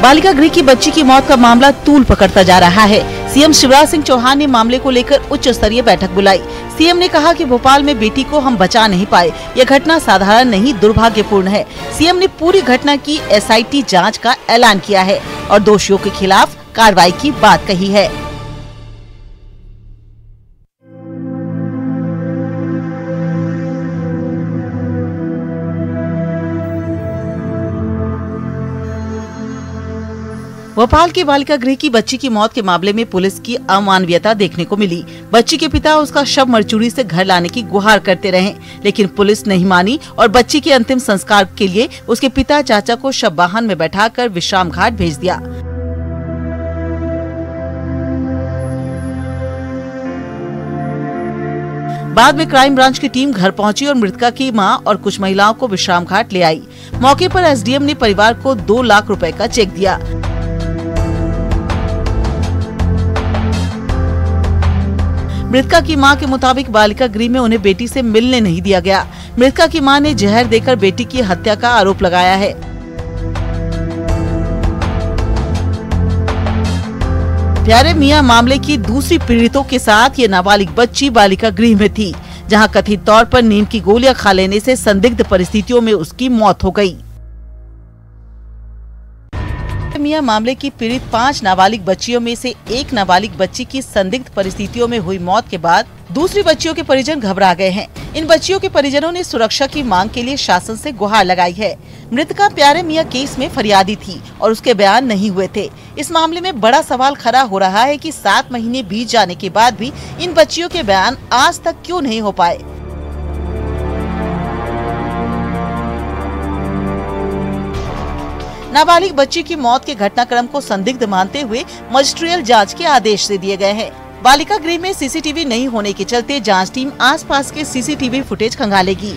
बालिका गृह की बच्ची की मौत का मामला तूल पकड़ता जा रहा है। सीएम शिवराज सिंह चौहान ने मामले को लेकर उच्च स्तरीय बैठक बुलाई। सीएम ने कहा कि भोपाल में बेटी को हम बचा नहीं पाए, यह घटना साधारण नहीं दुर्भाग्यपूर्ण है। सीएम ने पूरी घटना की SIT जांच का ऐलान किया है और दोषियों के खिलाफ कार्रवाई की बात कही है। भोपाल के बालिका गृह की बच्ची की मौत के मामले में पुलिस की अमानवीयता देखने को मिली। बच्ची के पिता उसका शव मरचुरी से घर लाने की गुहार करते रहे, लेकिन पुलिस नहीं मानी और बच्ची के अंतिम संस्कार के लिए उसके पिता चाचा को शव वाहन में बैठाकर विश्राम घाट भेज दिया। बाद में क्राइम ब्रांच की टीम घर पहुंची और मृतका की मां और कुछ महिलाओं को विश्राम घाट ले आई। मौके पर SDM ने परिवार को 2 लाख रुपए का चेक दिया। मृतका की मां के मुताबिक बालिका गृह में उन्हें बेटी से मिलने नहीं दिया गया। मृतका की मां ने जहर देकर बेटी की हत्या का आरोप लगाया है। प्यारे मियां मामले की दूसरी पीड़ितों के साथ ये नाबालिग बच्ची बालिका गृह में थी, जहां कथित तौर पर नींद की गोलियां खा लेने से संदिग्ध परिस्थितियों में उसकी मौत हो गई। मियां मामले की पीड़ित 5 नाबालिग बच्चियों में से एक नाबालिग बच्ची की संदिग्ध परिस्थितियों में हुई मौत के बाद दूसरी बच्चियों के परिजन घबरा गए हैं। इन बच्चियों के परिजनों ने सुरक्षा की मांग के लिए शासन से गुहार लगाई है। मृतका प्यारे मियां केस में फरियादी थी और उसके बयान नहीं हुए थे। इस मामले में बड़ा सवाल खड़ा हो रहा है कि 7 महीने बीत जाने के बाद भी इन बच्चियों के बयान आज तक क्यों नहीं हो पाए। नाबालिग बच्ची की मौत के घटनाक्रम को संदिग्ध मानते हुए मजिस्ट्रियल जांच के आदेश दे दिए गए हैं। बालिका गृह में CCTV नहीं होने के चलते जांच टीम आसपास के CCTV फुटेज खंगालेगी।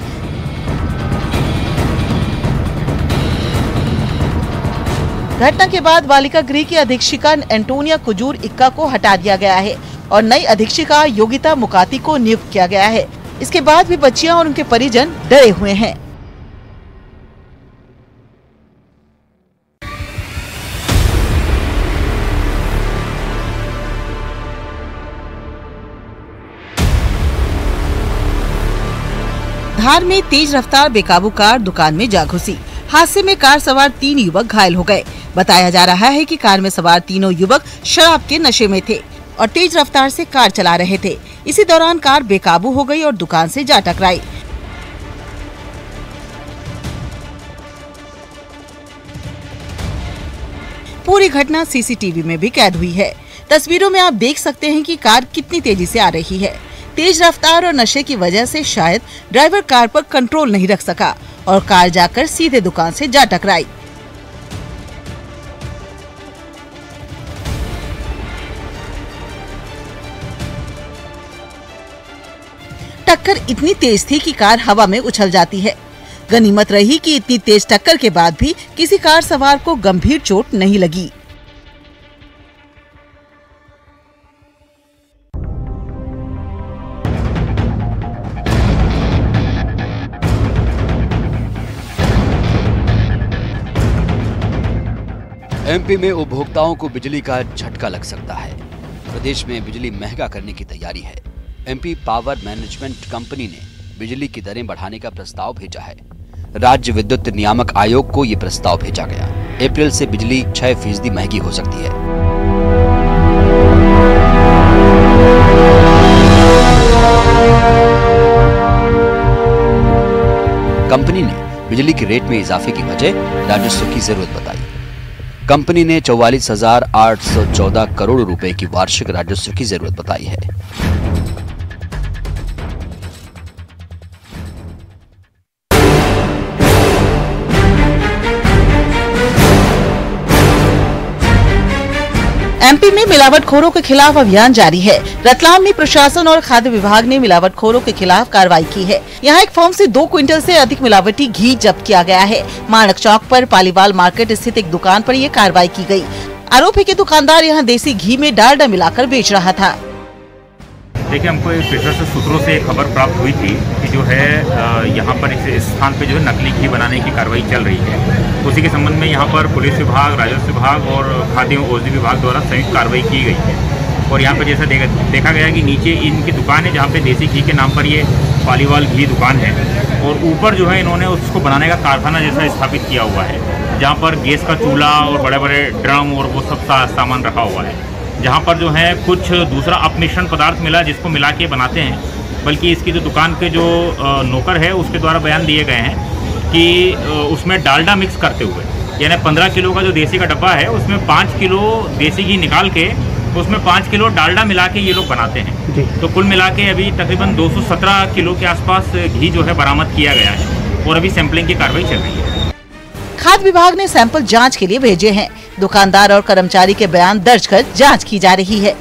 घटना के बाद बालिका गृह की अधीक्षिका एंटोनिया कुजूर इक्का को हटा दिया गया है और नई अधीक्षिका योगिता मुकाती को नियुक्त किया गया है। इसके बाद भी बच्चियां और उनके परिजन डरे हुए हैं। धार में तेज रफ्तार बेकाबू कार दुकान में जा घुसी। हादसे में कार सवार 3 युवक घायल हो गए। बताया जा रहा है कि कार में सवार तीनों युवक शराब के नशे में थे और तेज रफ्तार से कार चला रहे थे। इसी दौरान कार बेकाबू हो गई और दुकान से जा टकराई। पूरी घटना CCTV में भी कैद हुई है। तस्वीरों में आप देख सकते हैं कि कार कितनी तेजी से आ रही है। तेज रफ्तार और नशे की वजह से शायद ड्राइवर कार पर कंट्रोल नहीं रख सका और कार जाकर सीधे दुकान से जा टकराई। टक्कर इतनी तेज थी कि कार हवा में उछल जाती है। गनीमत रही कि इतनी तेज टक्कर के बाद भी किसी कार सवार को गंभीर चोट नहीं लगी। MP में उपभोक्ताओं को बिजली का झटका लग सकता है। प्रदेश में बिजली महंगा करने की तैयारी है। MP पावर मैनेजमेंट कंपनी ने बिजली की दरें बढ़ाने का प्रस्ताव भेजा है। राज्य विद्युत नियामक आयोग को ये प्रस्ताव भेजा गया। अप्रैल से बिजली 6% महंगी हो सकती है। कंपनी ने बिजली की रेट में इजाफे की वजह राजस्व की जरूरत बताई। कंपनी ने 44,814 करोड़ रुपए की वार्षिक राजस्व की जरूरत बताई है। MP में मिलावटखोरों के खिलाफ अभियान जारी है। रतलाम में प्रशासन और खाद्य विभाग ने मिलावटखोरों के खिलाफ कार्रवाई की है। यहाँ एक फर्म से 2 क्विंटल से अधिक मिलावटी घी जब्त किया गया है। माणक चौक पर पालीवाल मार्केट स्थित एक दुकान पर यह कार्रवाई की गई। आरोप है कि दुकानदार यहाँ देसी घी में डालडा मिलाकर बेच रहा था। देखिए, हमको एक विश्वस्त सूत्रों से खबर प्राप्त हुई थी कि जो है यहाँ पर इस स्थान पे जो है नकली घी बनाने की कार्रवाई चल रही है। उसी के संबंध में यहाँ पर पुलिस विभाग, राजस्व विभाग और खाद्य एवं औषधि विभाग द्वारा संयुक्त कार्रवाई की गई है। और यहाँ पर जैसा देखा गया कि नीचे इनकी दुकान है जहाँ पे देसी घी के नाम पर ये पालीवाल घी दुकान है, और ऊपर जो है इन्होंने उसको बनाने का कारखाना जैसा स्थापित किया हुआ है, जहाँ पर गैस का चूल्हा और बड़े बड़े ड्रम और वो सब सामान रखा हुआ है। जहाँ पर जो है कुछ दूसरा अपमिश्रण पदार्थ मिला जिसको मिला के बनाते हैं, बल्कि इसकी जो दुकान के जो नौकर है उसके द्वारा बयान दिए गए हैं कि उसमें डालडा मिक्स करते हुए, यानी 15 किलो का जो देसी का डब्बा है उसमें 5 किलो देसी घी निकाल के उसमें 5 किलो डालडा मिला के ये लोग बनाते हैं। तो कुल मिला के अभी तकरीबन 217 किलो के आसपास घी जो है बरामद किया गया है और अभी सैंपलिंग की कार्रवाई चल रही है। खाद्य विभाग ने सैंपल जांच के लिए भेजे हैं। दुकानदार और कर्मचारी के बयान दर्ज कर जांच की जा रही है।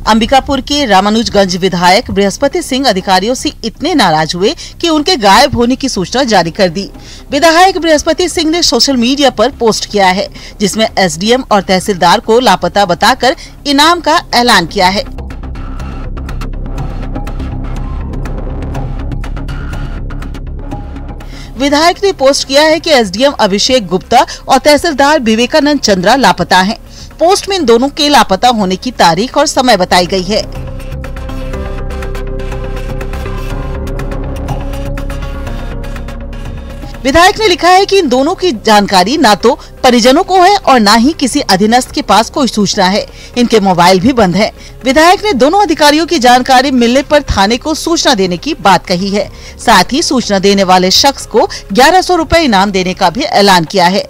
अंबिकापुर के रामानुजगंज विधायक बृहस्पति सिंह अधिकारियों से इतने नाराज हुए कि उनके गायब होने की सूचना जारी कर दी। विधायक बृहस्पति सिंह ने सोशल मीडिया पर पोस्ट किया है, जिसमें एसडीएम और तहसीलदार को लापता बताकर इनाम का ऐलान किया है। विधायक ने पोस्ट किया है कि एसडीएम अभिषेक गुप्ता और तहसीलदार विवेकानंद चंद्रा लापता हैं। पोस्ट में इन दोनों के लापता होने की तारीख और समय बताई गई है। विधायक ने लिखा है कि इन दोनों की जानकारी ना तो परिजनों को है और ना ही किसी अधीनस्थ के पास कोई सूचना है। इनके मोबाइल भी बंद है। विधायक ने दोनों अधिकारियों की जानकारी मिलने पर थाने को सूचना देने की बात कही है। साथ ही सूचना देने वाले शख्स को 1100 रुपए इनाम देने का भी ऐलान किया है।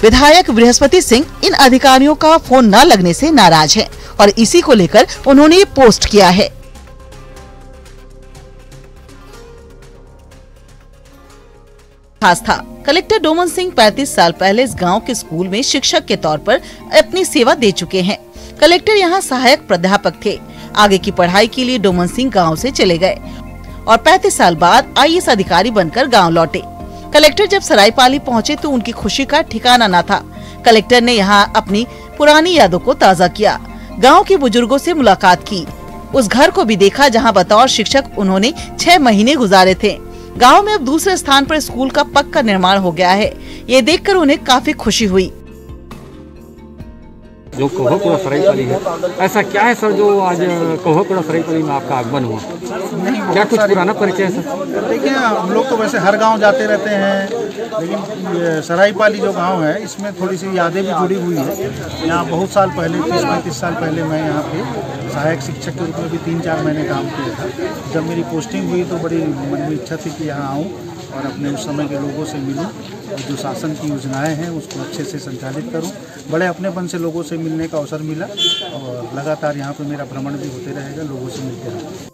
विधायक बृहस्पति सिंह इन अधिकारियों का फोन न लगने से नाराज हैं और इसी को लेकर उन्होंने ये पोस्ट किया है। खास था, कलेक्टर डोमन सिंह 35 साल पहले इस गांव के स्कूल में शिक्षक के तौर पर अपनी सेवा दे चुके हैं। कलेक्टर यहां सहायक प्राध्यापक थे। आगे की पढ़ाई के लिए डोमन सिंह गांव से चले गए और 35 साल बाद आईएएस अधिकारी बनकर गांव लौटे। कलेक्टर जब सरायपाली पहुंचे तो उनकी खुशी का ठिकाना न था। कलेक्टर ने यहां अपनी पुरानी यादों को ताज़ा किया, गांव के बुजुर्गों से मुलाकात की, उस घर को भी देखा जहां बतौर शिक्षक उन्होंने 6 महीने गुजारे थे। गांव में अब दूसरे स्थान पर स्कूल का पक्का निर्माण हो गया है। ये देखकर उन्हें काफी खुशी हुई। जो कोहपुरा सरायपाली है, ऐसा क्या है सर जो आज कोहपुरा सरायपाली में आपका आगमन हुआ? क्या कुछ पुराना परिचय है सर? देखिए, हम लोग तो वैसे हर गांव जाते रहते हैं, लेकिन सरायपाली जो गांव है इसमें थोड़ी सी यादें भी जुड़ी हुई है। यहाँ बहुत साल पहले 30-35 साल पहले मैं यहाँ पे सहायक शिक्षक के रूप में भी 3-4 महीने काम किया था। जब मेरी पोस्टिंग हुई तो बड़ी मन में इच्छा थी कि यहाँ आऊँ और अपने उस समय के लोगों से मिलूं और जो शासन की योजनाएं हैं उसको अच्छे से संचालित करूं। बड़े अपनेपन से लोगों से मिलने का अवसर मिला और लगातार यहाँ पे मेरा भ्रमण भी होते रहेगा, लोगों से मिलते रहेंगे।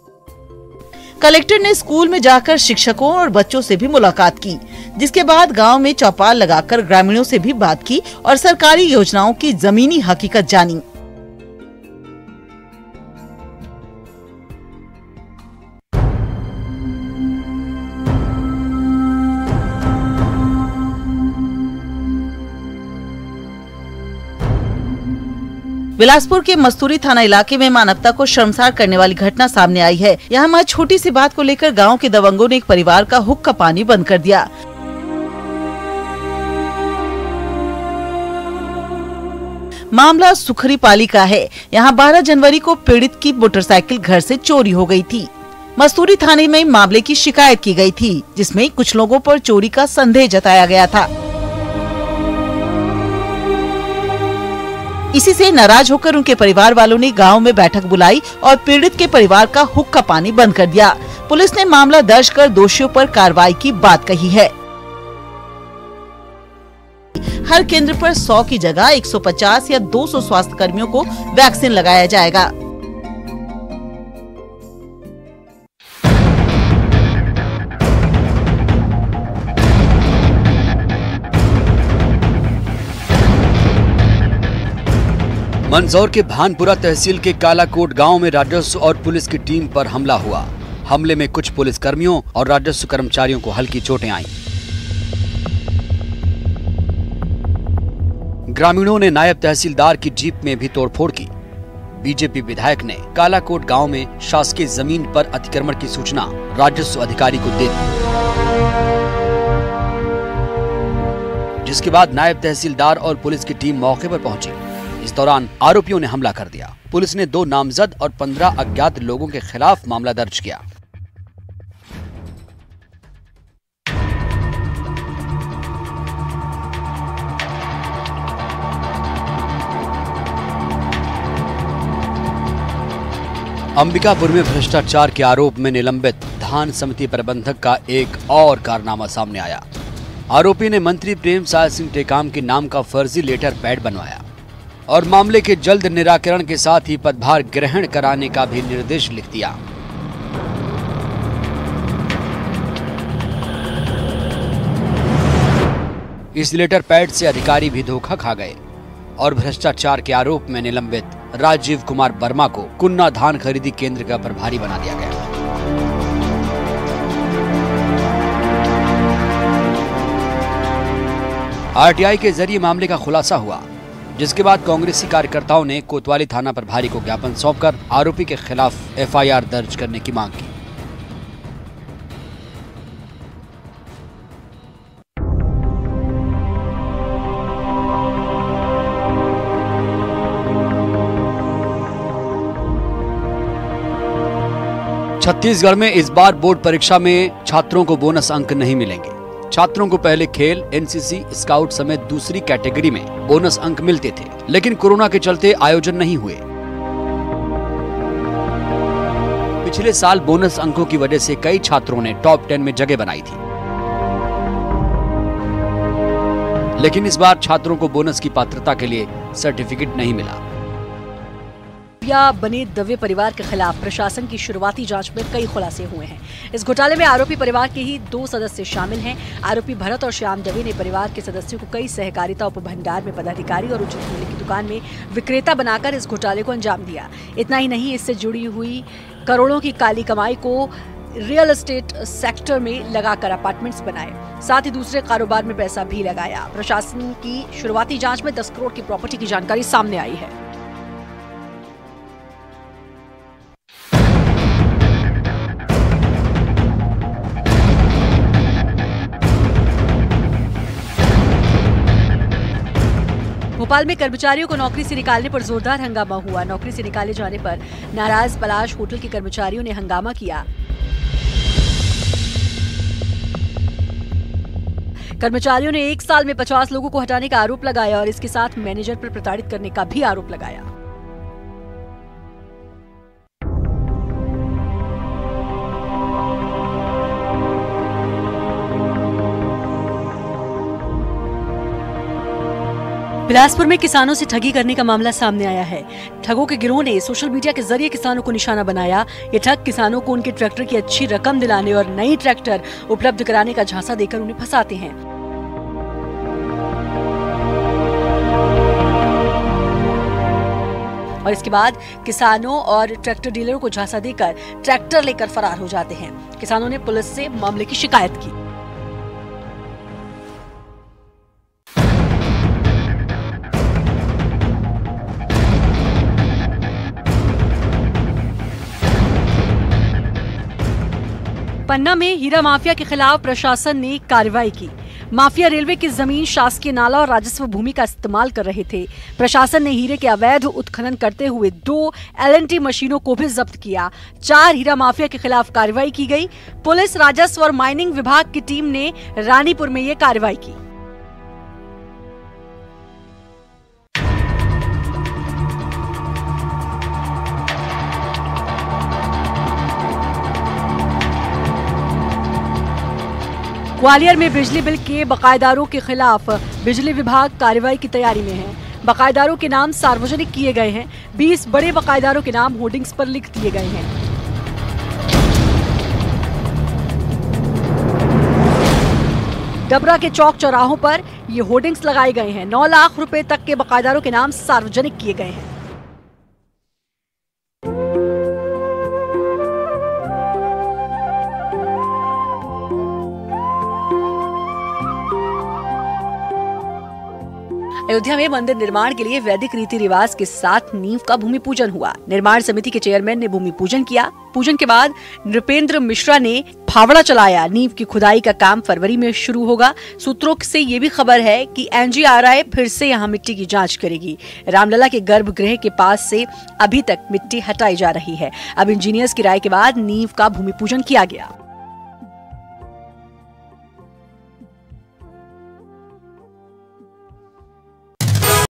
कलेक्टर ने स्कूल में जाकर शिक्षकों और बच्चों से भी मुलाकात की, जिसके बाद गांव में चौपाल लगाकर ग्रामीणों से भी बात की और सरकारी योजनाओं की जमीनी हकीकत जानी। बिलासपुर के मस्तूरी थाना इलाके में मानवता को शर्मसार करने वाली घटना सामने आई है। यहाँ मां छोटी सी बात को लेकर गांव के दबंगों ने एक परिवार का हुक्का पानी बंद कर दिया। मामला सुखरीपाली का है। यहाँ 12 जनवरी को पीड़ित की मोटरसाइकिल घर से चोरी हो गई थी। मस्तूरी थाने में मामले की शिकायत की गई थी, जिसमें कुछ लोगों पर चोरी का संदेह जताया गया था। इसी से नाराज होकर उनके परिवार वालों ने गांव में बैठक बुलाई और पीड़ित के परिवार का हुक्का पानी बंद कर दिया। पुलिस ने मामला दर्ज कर दोषियों पर कार्रवाई की बात कही है। हर केंद्र पर 100 की जगह 150 या 200 स्वास्थ्य कर्मियों को वैक्सीन लगाया जाएगा। मंदसौर के भानपुरा तहसील के कालाकोट गांव में राजस्व और पुलिस की टीम पर हमला हुआ। हमले में कुछ पुलिस कर्मियों और राजस्व कर्मचारियों को हल्की चोटें आईं। ग्रामीणों ने नायब तहसीलदार की जीप में भी तोड़फोड़ की। बीजेपी विधायक ने कालाकोट गांव में शासकीय जमीन पर अतिक्रमण की सूचना राजस्व अधिकारी को दे दी, जिसके बाद नायब तहसीलदार और पुलिस की टीम मौके पर पहुंची। इस दौरान आरोपियों ने हमला कर दिया। पुलिस ने 2 नामजद और 15 अज्ञात लोगों के खिलाफ मामला दर्ज किया। अंबिकापुर में भ्रष्टाचार के आरोप में निलंबित धान समिति प्रबंधक का एक और कारनामा सामने आया। आरोपी ने मंत्री प्रेम साय सिंह टेकाम के नाम का फर्जी लेटर पैड बनवाया और मामले के जल्द निराकरण के साथ ही पदभार ग्रहण कराने का भी निर्देश लिख दिया। इस लेटर पैड से अधिकारी भी धोखा खा गए और भ्रष्टाचार के आरोप में निलंबित राजीव कुमार वर्मा को कुन्ना धान खरीदी केंद्र का प्रभारी बना दिया गया। आरटीआई के जरिए मामले का खुलासा हुआ, जिसके बाद कांग्रेसी कार्यकर्ताओं ने कोतवाली थाना प्रभारी को ज्ञापन सौंपकर आरोपी के खिलाफ एफआईआर दर्ज करने की मांग की। छत्तीसगढ़ में इस बार बोर्ड परीक्षा में छात्रों को बोनस अंक नहीं मिलेंगे। छात्रों को पहले खेल, एनसीसी, स्काउट समेत दूसरी कैटेगरी में बोनस अंक मिलते थे, लेकिन कोरोना के चलते आयोजन नहीं हुए। पिछले साल बोनस अंकों की वजह से कई छात्रों ने टॉप 10 में जगह बनाई थी, लेकिन इस बार छात्रों को बोनस की पात्रता के लिए सर्टिफिकेट नहीं मिला। बने दवे परिवार के खिलाफ प्रशासन की शुरुआती जांच में कई खुलासे हुए हैं। इस घोटाले में आरोपी परिवार के ही 2 सदस्य शामिल हैं। आरोपी भरत और श्याम दवे ने परिवार के सदस्यों को कई सहकारिता उपभंडार में पदाधिकारी और उचित मूल्य की दुकान में विक्रेता बनाकर इस घोटाले को अंजाम दिया। इतना ही नहीं, इससे जुड़ी हुई करोड़ों की काली कमाई को रियल एस्टेट सेक्टर में लगाकर अपार्टमेंट्स बनाए, साथ ही दूसरे कारोबार में पैसा भी लगाया। प्रशासन की शुरुआती जांच में 10 करोड़ की प्रॉपर्टी की जानकारी सामने आई है। भोपाल में कर्मचारियों को नौकरी से निकालने पर जोरदार हंगामा हुआ। नौकरी से निकाले जाने पर नाराज पलाश होटल के कर्मचारियों ने हंगामा किया। कर्मचारियों ने 1 साल में 50 लोगों को हटाने का आरोप लगाया और इसके साथ मैनेजर पर प्रताड़ित करने का भी आरोप लगाया। बिलासपुर में किसानों से ठगी करने का मामला सामने आया है। ठगों के गिरोह ने सोशल मीडिया के जरिए किसानों को निशाना बनाया। ये ठग किसानों को उनके ट्रैक्टर की अच्छी रकम दिलाने और नई ट्रैक्टर उपलब्ध कराने का झांसा देकर उन्हें फंसाते हैं। और इसके बाद किसानों और ट्रैक्टर डीलरों को झांसा देकर ट्रैक्टर लेकर फरार हो जाते हैं। किसानों ने पुलिस से मामले की शिकायत की। पन्ना में हीरा माफिया के खिलाफ प्रशासन ने कार्रवाई की। माफिया रेलवे की जमीन, शासकीय नाला और राजस्व भूमि का इस्तेमाल कर रहे थे। प्रशासन ने हीरे के अवैध उत्खनन करते हुए 2 LNT मशीनों को भी जब्त किया। 4 हीरा माफिया के खिलाफ कार्रवाई की गई। पुलिस, राजस्व और माइनिंग विभाग की टीम ने रानीपुर में ये कार्रवाई की। ग्वालियर में बिजली बिल के बकायेदारों के खिलाफ बिजली विभाग कार्रवाई की तैयारी में है। बकायेदारों के नाम सार्वजनिक किए गए हैं। 20 बड़े बकायेदारों के नाम होर्डिंग्स पर लिख दिए गए हैं। डबरा के चौक चौराहों पर ये होर्डिंग्स लगाए गए हैं। 9 लाख रुपए तक के बकायेदारों के नाम सार्वजनिक किए गए हैं। अयोध्या में मंदिर निर्माण के लिए वैदिक रीति रिवाज के साथ नींव का भूमि पूजन हुआ। निर्माण समिति के चेयरमैन ने भूमि पूजन किया। पूजन के बाद नृपेंद्र मिश्रा ने फावड़ा चलाया। नींव की खुदाई का काम फरवरी में शुरू होगा। सूत्रों से ये भी खबर है कि एनजीआरआई फिर से यहां मिट्टी की जांच करेगी। रामलला के गर्भगृह के पास से अभी तक मिट्टी हटाई जा रही है। अब इंजीनियर्स की राय के बाद नींव का भूमि पूजन किया गया।